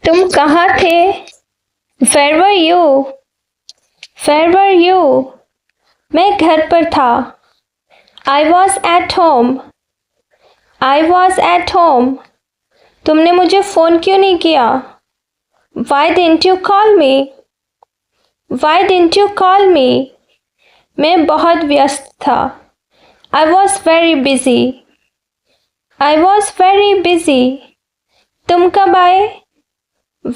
तुम कहाँ थे? Where were you? Where were you? मैं घर पर था। I was at home. I was at home. तुमने मुझे फ़ोन क्यों नहीं किया? Why didn't you call me? Why didn't you call me? मैं बहुत व्यस्त था। I was very busy. I was very busy. तुम कब आए?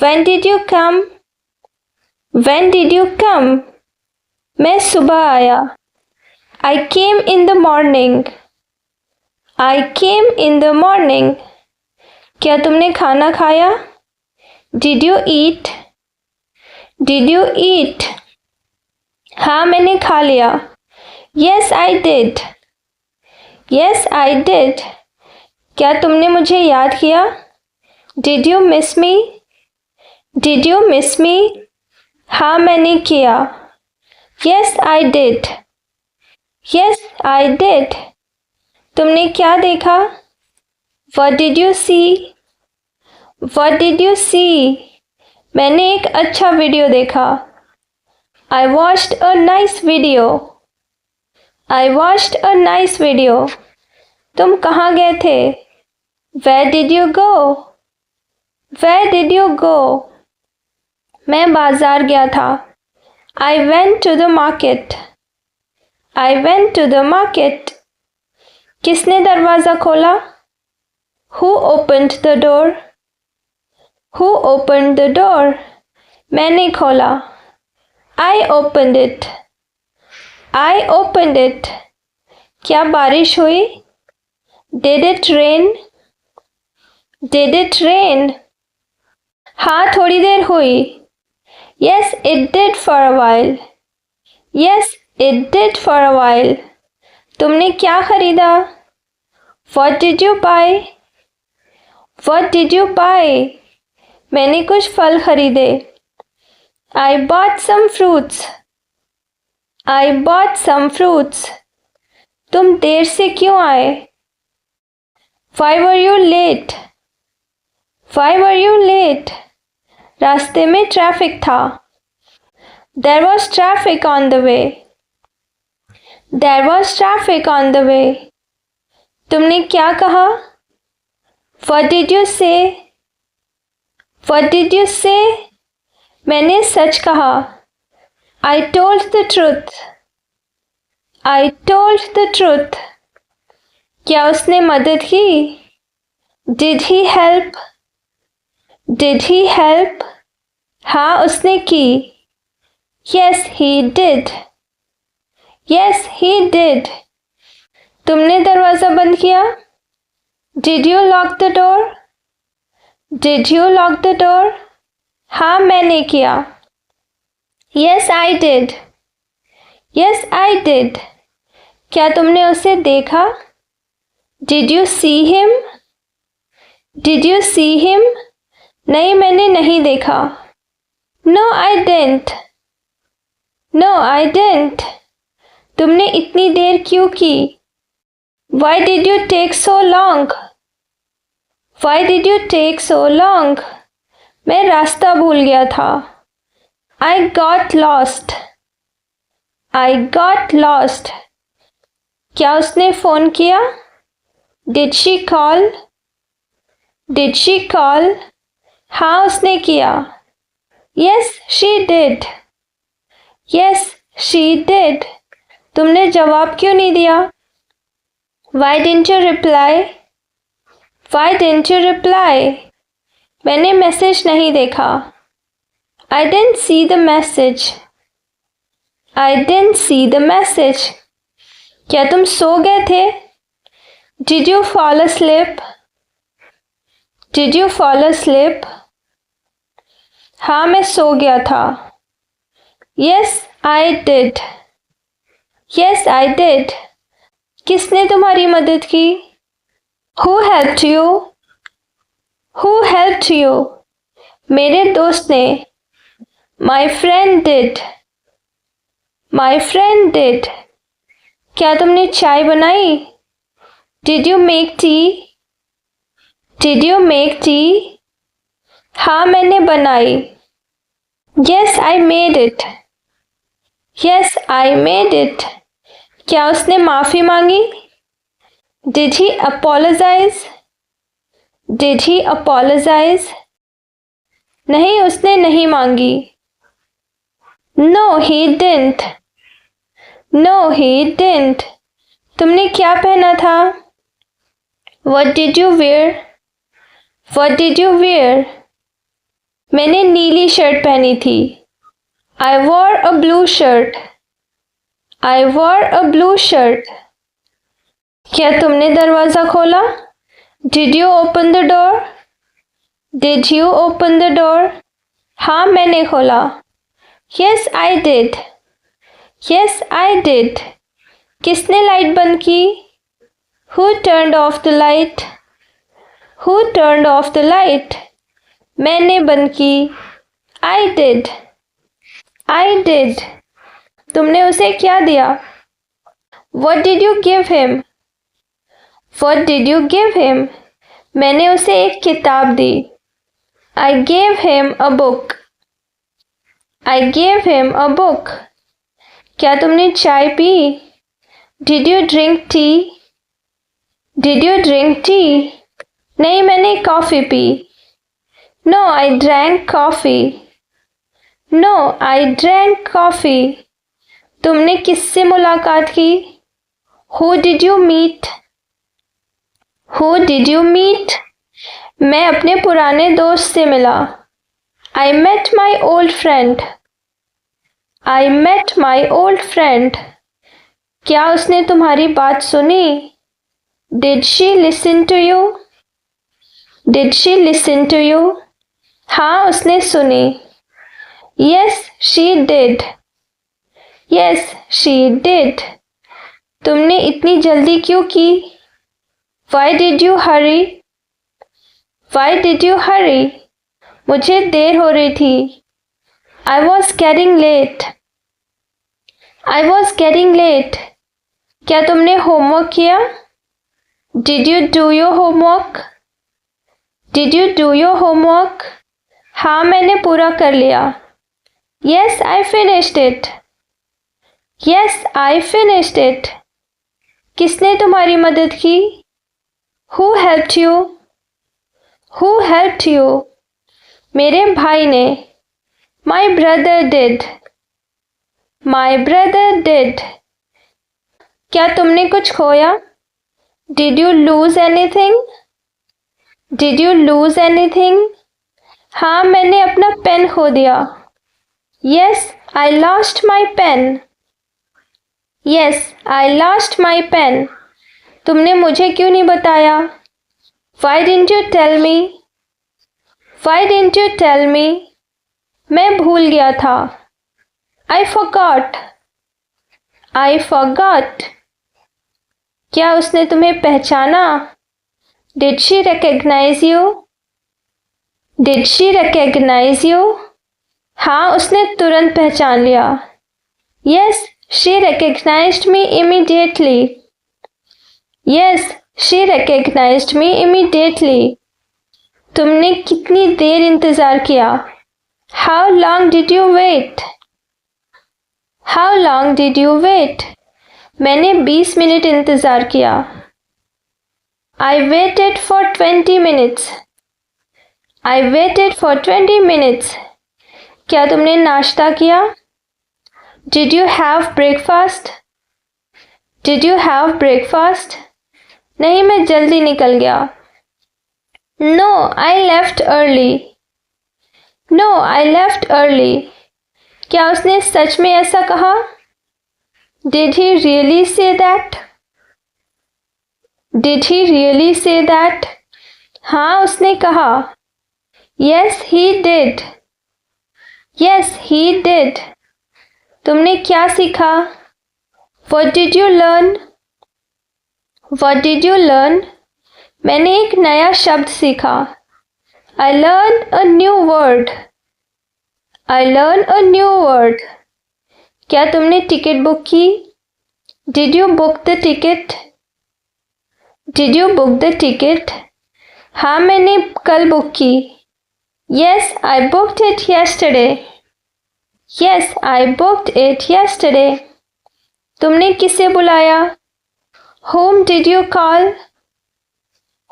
When did you come? When did you come? मैं सुबह आया। I came in the morning. I came in the morning. क्या तुमने खाना खाया? Did you eat? Did you eat? हाँ मैंने खा लिया। Yes I did. Yes I did. क्या तुमने मुझे याद किया? Did you miss me? Did you miss me? हाँ मैंने किया। Yes I did. Yes I did. तुमने क्या देखा? What did you see? What did you see? मैंने एक अच्छा वीडियो देखा। I watched a nice video. I watched a nice video. तुम कहाँ गए थे? Where did you go? Where did you go? मैं बाजार गया था। I went to the market. I went to the market. किसने दरवाज़ा खोला? Who opened the door? Who opened the door? मैंने खोला। I opened it. I opened it. क्या बारिश हुई? Did it rain? Did it rain? हाँ थोड़ी देर हुई। Yes, it did for a while. Yes, it did for a while. तुमने क्या खरीदा? What did you buy? What did you buy? मैंने कुछ फल खरीदे। I bought some fruits. I bought some fruits. तुम देर से क्यों आए? Why were you late? Why were you late? रास्ते में ट्रैफिक था। There was traffic on the way. There was traffic on the way. तुमने क्या कहा? What did you say? What did you say? मैंने सच कहा। I told the truth. I told the truth. क्या उसने मदद की? Did he help? Did he help? हाँ उसने की। Yes, he did. Yes, he did. तुमने दरवाज़ा बंद किया? Did you lock the door? Did you lock the door? हाँ मैंने किया। Yes, I did. Yes, I did. क्या तुमने उसे देखा? Did you see him? Did you see him? नहीं मैंने नहीं देखा। No, I didn't. No, I didn't. तुमने इतनी देर क्यों की? Why did you take so long? Why did you take so long? मैं रास्ता भूल गया था। I got lost. I got lost. क्या उसने फ़ोन किया? Did she call? Did she call? हाँ उसने किया। Yes, she did. Yes, she did. तुमने जवाब क्यों नहीं दिया? Why didn't you reply? Why didn't you reply? मैंने मैसेज नहीं देखा। I didn't see the message. I didn't see the message. क्या तुम सो गए थे? Did you fall asleep? Did you fall asleep? हाँ मैं सो गया था। Yes, I did. Yes, I did. किसने तुम्हारी मदद की? Who helped you? Who helped you? मेरे दोस्त ने। My friend did. My friend did. क्या तुमने चाय बनाई? Did you make tea? Did you make tea? हाँ मैंने बनाई। Yes, I made it. Yes, I made it. क्या उसने माफी मांगी? Did he apologize? Did he apologize? नहीं, उसने नहीं मांगी। No, he didn't. No, he didn't. तुमने क्या पहना था? What did you wear? What did you wear? मैंने नीली शर्ट पहनी थी। I wore a blue shirt. I wore a blue shirt. क्या तुमने दरवाजा खोला? Did you open the door? Did you open the door? हाँ मैंने खोला। Yes, I did. Yes, I did. किसने लाइट बंद की? Who turned off the light? Who turned off the light? मैंने बंद की। I did. I did. तुमने उसे क्या दिया? What did you give him? What did you give him? मैंने उसे एक किताब दी। I gave him a book. I gave him a book. क्या तुमने चाय P? Did you drink tea? Did you drink tea? नहीं, मैंने coffee P. No, I drank coffee. No, I drank coffee. तुमने किससे मुलाकात की? Who did you meet? Who did you meet? मैं अपने पुराने दोस्त से मिला। I met my old friend. I met my old friend. क्या उसने तुम्हारी बात सुनी? Did she listen to you? Did she listen to you? हाँ, उसने सुनी। Yes, she did. Yes, she did. तुमने इतनी जल्दी क्यों की? Why did you hurry? Why did you hurry? मुझे देर हो रही थी। I was getting late. I was getting late. क्या तुमने होमवर्क किया? Did you do your homework? Did you do your homework? हाँ, मैंने पूरा कर लिया। Yes, I finished it. Yes, I finished it. किसने तुम्हारी मदद की? Who helped you? Who helped you? मेरे भाई ने। My brother did. My brother did. क्या तुमने कुछ खोया? Did you lose anything? Did you lose anything? हाँ, मैंने अपना पेन खो दिया। Yes, I lost my pen. Yes, I lost my pen. तुमने मुझे क्यों नहीं बताया? Why didn't you tell me? Why didn't you tell me? मैं भूल गया था। I forgot. I forgot. क्या उसने तुम्हें पहचाना? Did she recognize you? Did she recognize you? हाँ, उसने तुरंत पहचान लिया। Yes, she recognized me immediately. Yes, she recognized me immediately. तुमने कितनी देर इंतजार किया? How long did you wait? How long did you wait? मैंने 20 मिनट इंतजार किया। I waited for 20 minutes. I waited for 20 minutes. क्या तुमने नाश्ता किया? Did you have breakfast? Did you have breakfast? नहीं, मैं जल्दी निकल गया। No, I left early. No, I left early. क्या उसने सच में ऐसा कहा? Did he really say that? Did he really say that? हाँ, उसने कहा। Yes, he did. Yes, he did. तुमने क्या सीखा? What did you learn? What did you learn? मैंने एक नया शब्द सीखा। I learned a new word. I learned a new word. क्या तुमने टिकट बुक की? Did you book the ticket? Did you book the ticket? हाँ, मैंने कल बुक की। Yes, I booked it yesterday. Yes, I booked it yesterday. क्या तुमने ticket book की? Did you book the ticket? Did you book the ticket? हाँ, मैंने ticket book की। Did you book the ticket? Did you book the ticket? हाँ, मैंने ticket book की। Yes, I booked it yesterday. Yes, I booked it yesterday. तुमने किसे बुलाया? Whom did you call?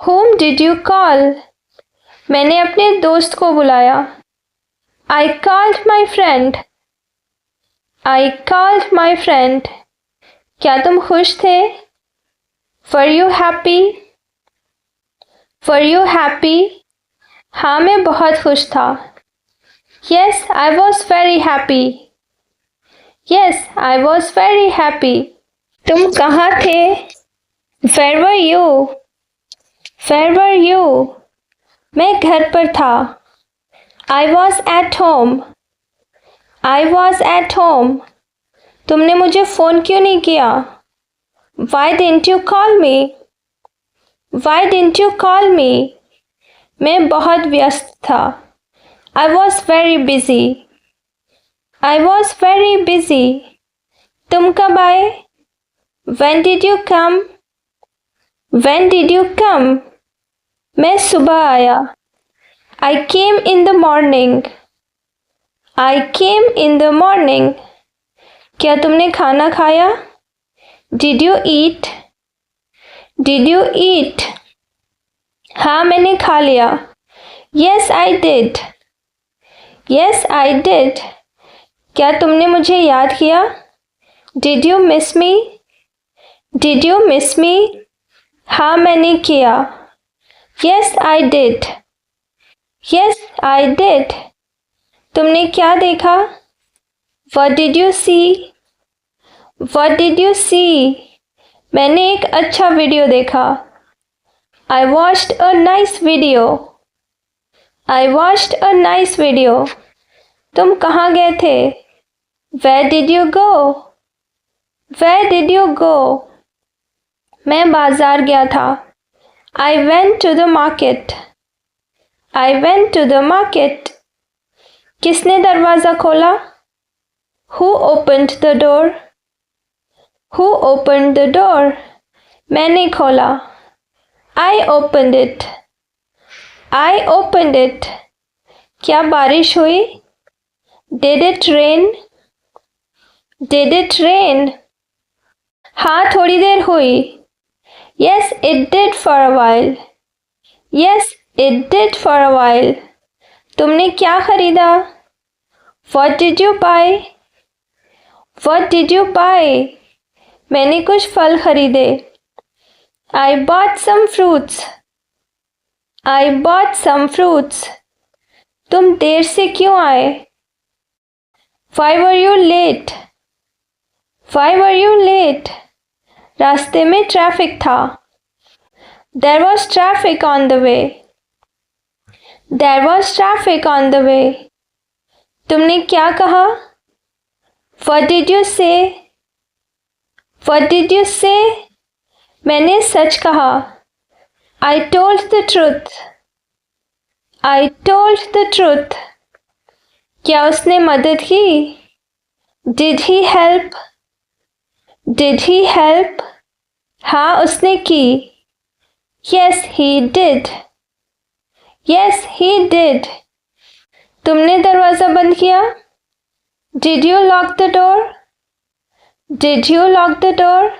Whom did you call? मैंने अपने दोस्त को बुलाया. I called my friend. I called my friend. क्या तुम खुश थे? Were you happy? Were you happy? हाँ, मैं बहुत खुश था. Yes, I was very happy. Yes, I was very happy. तुम कहाँ थे? Where were you? Where were you? मैं घर पर था. I was at home. I was at home. तुमने मुझे फ़ोन क्यों नहीं किया? Why didn't you call me? Why didn't you call me? मैं बहुत व्यस्त था. I was very busy. I was very busy. तुम कब आए? When did you come? When did you come? मैं सुबह आया. I came in the morning. I came in the morning. क्या तुमने खाना खाया? Did you eat? Did you eat? हाँ, मैंने खा लिया. Yes, I did. Yes, I did. क्या तुमने मुझे याद किया? Did you miss me? Did you miss me? हाँ, मैंने किया. Yes, I did. Yes, I did. तुमने क्या देखा? What did you see? What did you see? मैंने एक अच्छा वीडियो देखा. I watched a nice video. I watched a nice video. तुम कहाँ गए थे? Where did you go? Where did you go? मैं बाजार गया था. I went to the market. I went to the market. किसने दरवाज़ा खोला? Who opened the door? Who opened the door? मैंने खोला. I opened it. I opened it. क्या बारिश हुई? Did it rain? Did it rain? हाँ, थोड़ी देर हुई. Yes, it did for a while. Yes, it did for a while. तुमने क्या खरीदा? What did you buy? What did you buy? मैंने कुछ फल खरीदे. I bought some fruits. I bought some fruits. तुम देर से क्यों आए? Why were you late? Why were you late? रास्ते में ट्रैफिक था. There was traffic on the way. There was traffic on the way. तुमने क्या कहा? What did you say? What did you say? मैंने सच कहा. I told the truth. I told the truth. क्या उसने मदद की? Did he help? Did he help? हाँ, उसने की. Yes, he did. Yes, he did. तुमने दरवाज़ा बंद किया? Did you lock the door? Did you lock the door?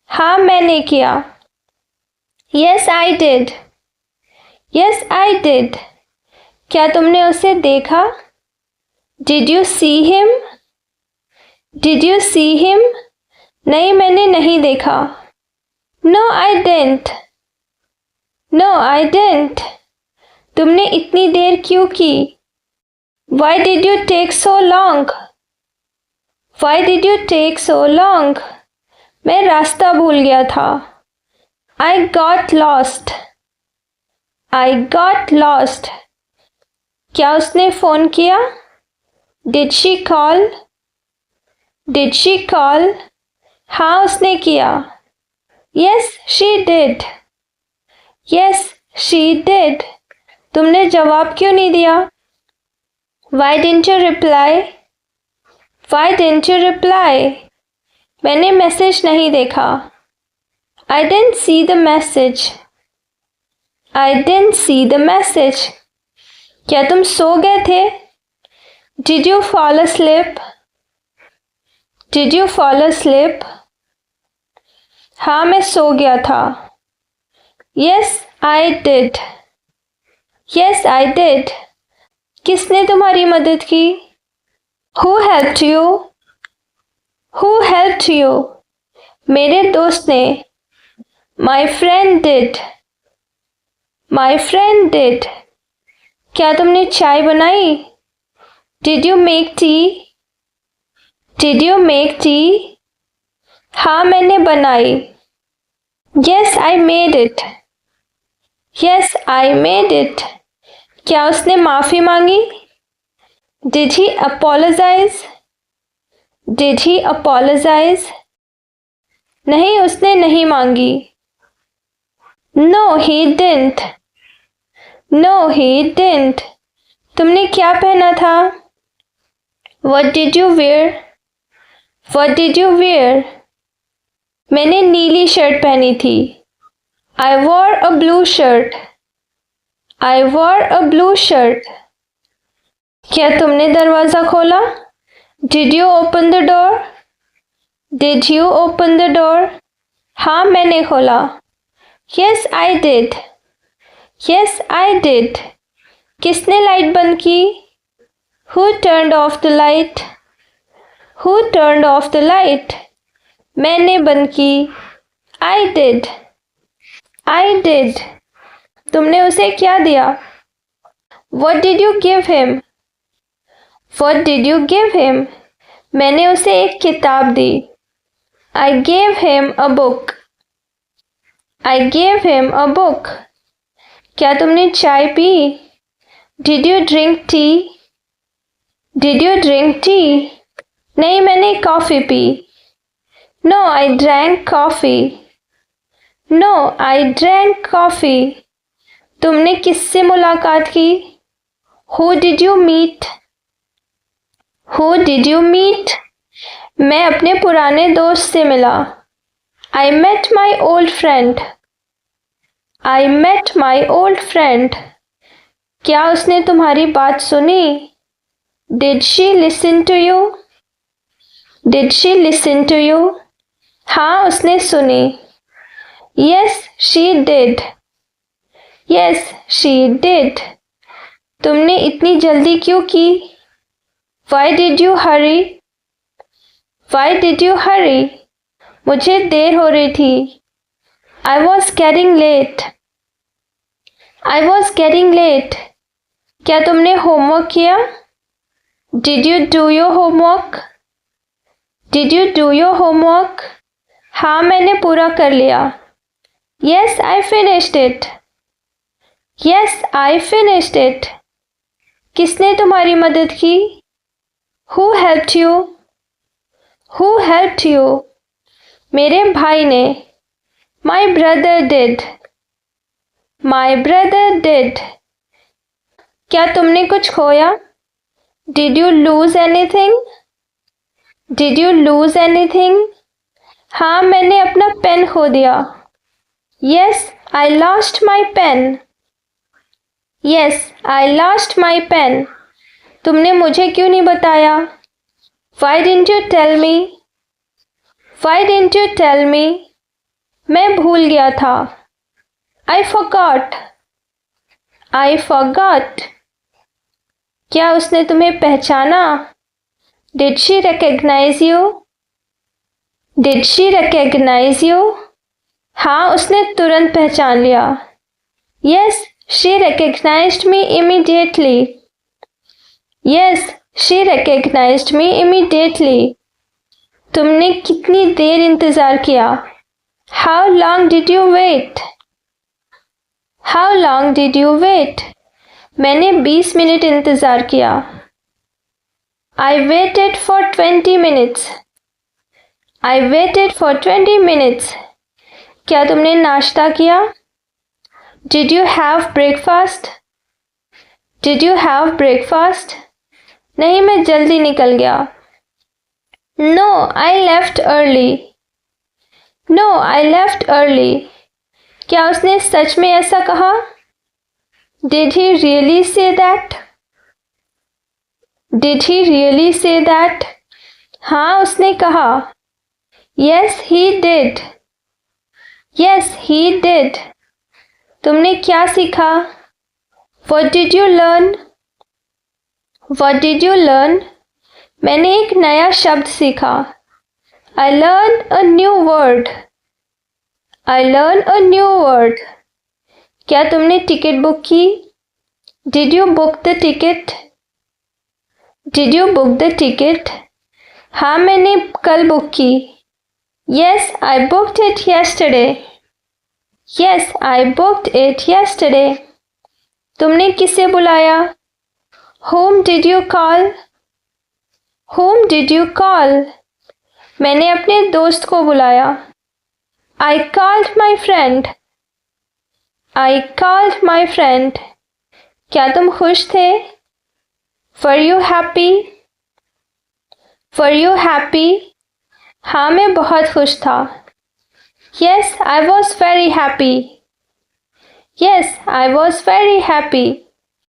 हाँ, मैंने किया. Yes, I did. Yes, I did. क्या तुमने उसे देखा? Did you see him? Did you see him? नहीं, मैंने नहीं देखा. No, I didn't. No, I didn't. तुमने इतनी देर क्यों की? Why did you take so long? Why did you take so long? मैं रास्ता भूल गया था. I got lost. I got lost. क्या उसने फ़ोन किया? Did she call? Did she call? हाँ, उसने किया. Yes, she did. Yes, she did. तुमने जवाब क्यों नहीं दिया? Why didn't you reply? Why didn't you reply? मैंने मैसेज नहीं देखा. I didn't see the message. I didn't see the message. क्या तुम सो गए थे? Did you fall asleep? Did you fall asleep? हाँ, मैं सो गया था. Yes, I did. Yes, I did. किसने तुम्हारी मदद की? Who helped you? Who helped you? मेरे दोस्त ने. My friend did. My friend did. क्या तुमने चाय बनाई? Did you make tea? Did you make tea? हाँ, मैंने बनाई. Yes, I made it. Yes, I made it. क्या उसने माफ़ी मांगी? Did he apologize? Did he apologize? नहीं, उसने नहीं मांगी. No, he didn't. No, he didn't. तुमने क्या पहना था? What did you wear? What did you wear? मैंने नीली शर्ट पहनी थी. I wore a blue shirt. I wore a blue shirt. क्या तुमने दरवाज़ा खोला? Did you open the door? Did you open the door? हाँ, मैंने खोला. Yes, I did. Yes, I did. किसने लाइट बंद की? Who turned off the light? Who turned off the light? मैंने बंद की. I did. I did. तुमने उसे क्या दिया? What did you give him? What did you give him? मैंने उसे एक किताब दी. I gave him a book. I gave him a book. क्या तुमने चाय P? Did you drink tea? Did you drink tea? नहीं, मैंने coffee P. No, I drank coffee. No, I drank coffee. तुमने किससे मुलाकात की? Who did you meet? Who did you meet? मैं अपने पुराने दोस्त से मिला. I met my old friend. I met my old friend. क्या उसने तुम्हारी बात सुनी? Did she listen to you? Did she listen to you? हाँ, उसने सुनी. Yes, she did. Yes, she did. तुमने इतनी जल्दी क्यों की? Why did you hurry? Why did you hurry? मुझे देर हो रही थी. I was getting late. I was getting late. क्या तुमने होमवर्क किया? Did you do your homework? Did you do your homework? हाँ, मैंने पूरा कर लिया. Yes, I finished it. Yes, I finished it. किसने तुम्हारी मदद की? Who helped you? Who helped you? मेरे भाई ने. My brother did. My brother did. क्या तुमने कुछ खोया? Did you lose anything? Did you lose anything? हाँ, मैंने अपना पेन खो दिया. Yes, I lost my pen. Yes, I lost my pen. तुमने मुझे क्यों नहीं बताया? Why didn't you tell me? Why didn't you tell me? मैं भूल गया था. I forgot. I forgot. क्या उसने तुम्हें पहचाना? Did she recognize you? Did she recognize you? हाँ, उसने तुरंत पहचान लिया. Yes, she recognized me immediately. Yes, she recognized me immediately. तुमने कितनी देर इंतज़ार किया? How long did you wait? How long did you wait? मैंने 20 मिनट इंतज़ार किया. I waited for 20 minutes. I waited for 20 minutes. क्या तुमने नाश्ता किया? Did you have breakfast? Did you have breakfast? नहीं, मैं जल्दी निकल गया. No, I left early. No, I left early. क्या उसने सच में ऐसा कहा? Did he really say that? Did he really say that? हाँ उसने कहा. Yes he did. Yes he did. तुमने क्या सीखा? What did you learn? What did you learn? मैंने एक नया शब्द सीखा. I learned a new word. I learned a new word. क्या तुमने टिकट बुक की? Did you book the ticket? Did you book the ticket? हाँ मैंने कल बुक की. Yes, I booked it yesterday. Yes, I booked it yesterday. तुमने किसे बुलाया? Whom did you call? Whom did you call? मैंने अपने दोस्त को बुलाया. I called my friend. I called my friend. क्या तुम खुश थे? Were you happy? Were you happy? हाँ मैं बहुत खुश था. Yes, I was very happy. Yes, I was very happy.